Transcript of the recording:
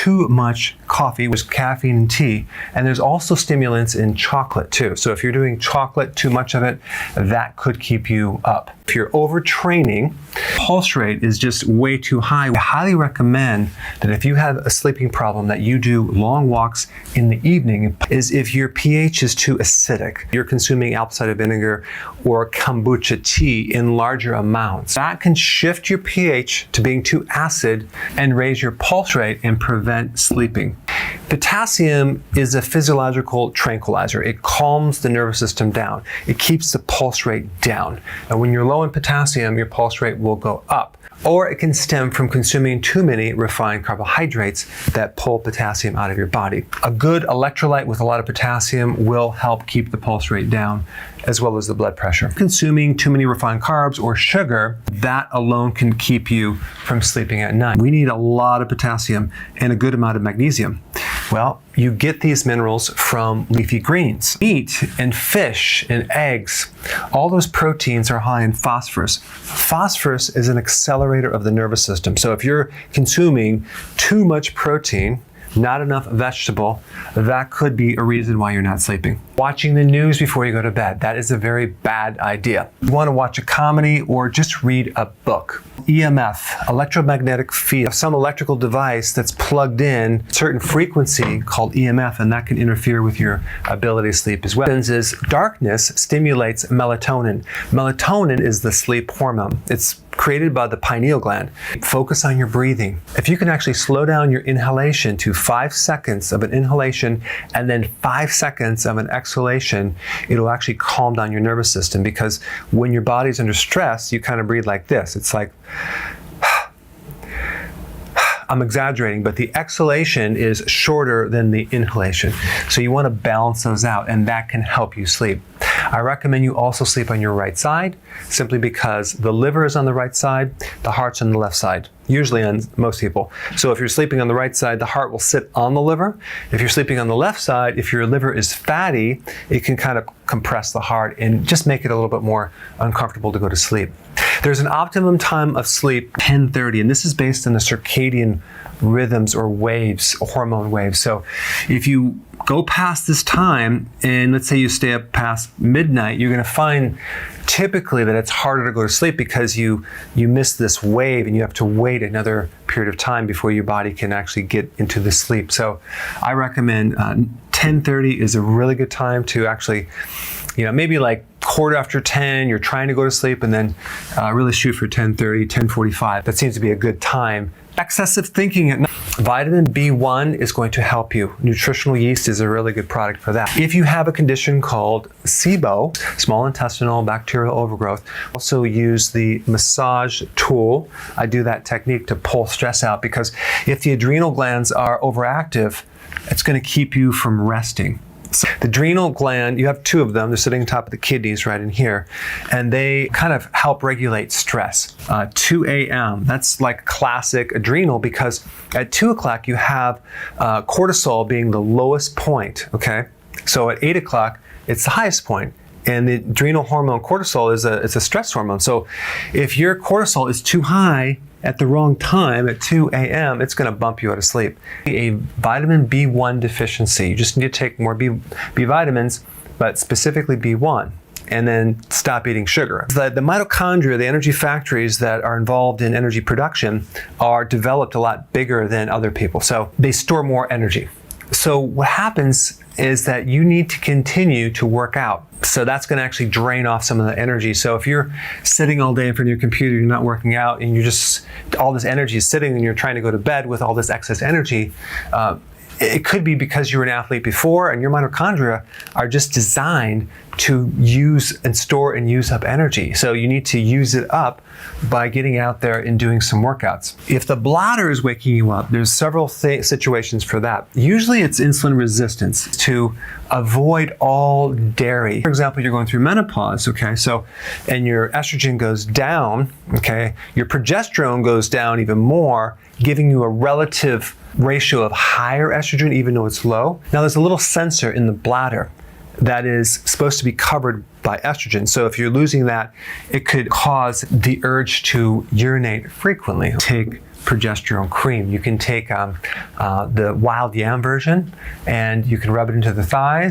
too much coffee, which is caffeine in tea, and there's also stimulants in chocolate too. So if you're doing chocolate, too much of it, that could keep you up. If you're overtraining, pulse rate is just way too high. I highly recommend that if you have a sleeping problem that you do long walks in the evening. Is if your pH is too acidic, you're consuming apple cider vinegar or kombucha tea in larger amounts. That can shift your pH to being too acid and raise your pulse rate and prevent sleeping. Potassium is a physiological tranquilizer. It calms the nervous system down. It keeps the pulse rate down. And when you're low in potassium, your pulse rate will go up. Or it can stem from consuming too many refined carbohydrates that pull potassium out of your body. A good electrolyte with a lot of potassium will help keep the pulse rate down, as well as the blood pressure. Consuming too many refined carbs or sugar, that alone can keep you from sleeping at night. We need a lot of potassium and a good amount of magnesium. Well, you get these minerals from leafy greens. Meat and fish and eggs, all those proteins are high in phosphorus. Phosphorus is an accelerator of the nervous system. So if you're consuming too much protein, not enough vegetable, that could be a reason why you're not sleeping. Watching the news before you go to bed, that is a very bad idea. You want to watch a comedy or just read a book. EMF, electromagnetic field, some electrical device that's plugged in a certain frequency called EMF, and that can interfere with your ability to sleep as well. What happens is darkness stimulates melatonin. Melatonin is the sleep hormone. It's created by the pineal gland. Focus on your breathing. If you can actually slow down your inhalation to 5 seconds of an inhalation and then 5 seconds of an exhalation, it'll actually calm down your nervous system, because when your body's under stress, you kind of breathe like this. It's like, I'm exaggerating, but the exhalation is shorter than the inhalation. So you want to balance those out, and that can help you sleep. I recommend you also sleep on your right side, simply because the liver is on the right side, the heart's on the left side, usually on most people. So if you're sleeping on the right side, the heart will sit on the liver. If you're sleeping on the left side, if your liver is fatty, it can kind of compress the heart and just make it a little bit more uncomfortable to go to sleep. There's an optimum time of sleep, 10:30, and this is based on the circadian rhythms or waves, hormone waves. So if you go past this time, and let's say you stay up past midnight, you're going to find typically that it's harder to go to sleep, because you miss this wave and you have to wait another period of time before your body can actually get into the sleep. So I recommend 10:30 is a really good time to actually, maybe like 10:15, you're trying to go to sleep, and then really shoot for 10:30, 10:45. That seems to be a good time. Excessive thinking at night. Vitamin B1 is going to help you. Nutritional yeast is a really good product for that. If you have a condition called SIBO, small intestinal bacterial overgrowth, also use the massage tool. I do that technique to pull stress out, because if the adrenal glands are overactive, it's going to keep you from resting. The adrenal gland, you have two of them. They're sitting on top of the kidneys right in here, and they kind of help regulate stress. 2 a.m., that's like classic adrenal, because at 2 o'clock you have cortisol being the lowest point, okay? So at 8 o'clock, it's the highest point. And the adrenal hormone cortisol is a stress hormone. So if your cortisol is too high at the wrong time at 2 a.m., it's going to bump you out of sleep. A vitamin B1 deficiency. You just need to take more B vitamins, but specifically B1, and then stop eating sugar. The mitochondria, the energy factories that are involved in energy production, are developed a lot bigger than other people. So they store more energy. So what happens is that you need to continue to work out. So that's going to actually drain off some of the energy. So if you're sitting all day in front of your computer, you're not working out, and all this energy is sitting, and you're trying to go to bed with all this excess energy, it could be because you were an athlete before, and your mitochondria are just designed to use and store and use up energy. So you need to use it up by getting out there and doing some workouts. If the bladder is waking you up, there's several situations for that. Usually it's insulin resistance, to avoid all dairy. For example, you're going through menopause, okay? So, and your estrogen goes down, okay? Your progesterone goes down even more, giving you a relative ratio of higher estrogen, even though it's low. Now there's a little sensor in the bladder that is supposed to be covered by estrogen. So if you're losing that, it could cause the urge to urinate frequently. Take progesterone cream. You can take the wild yam version and you can rub it into the thighs.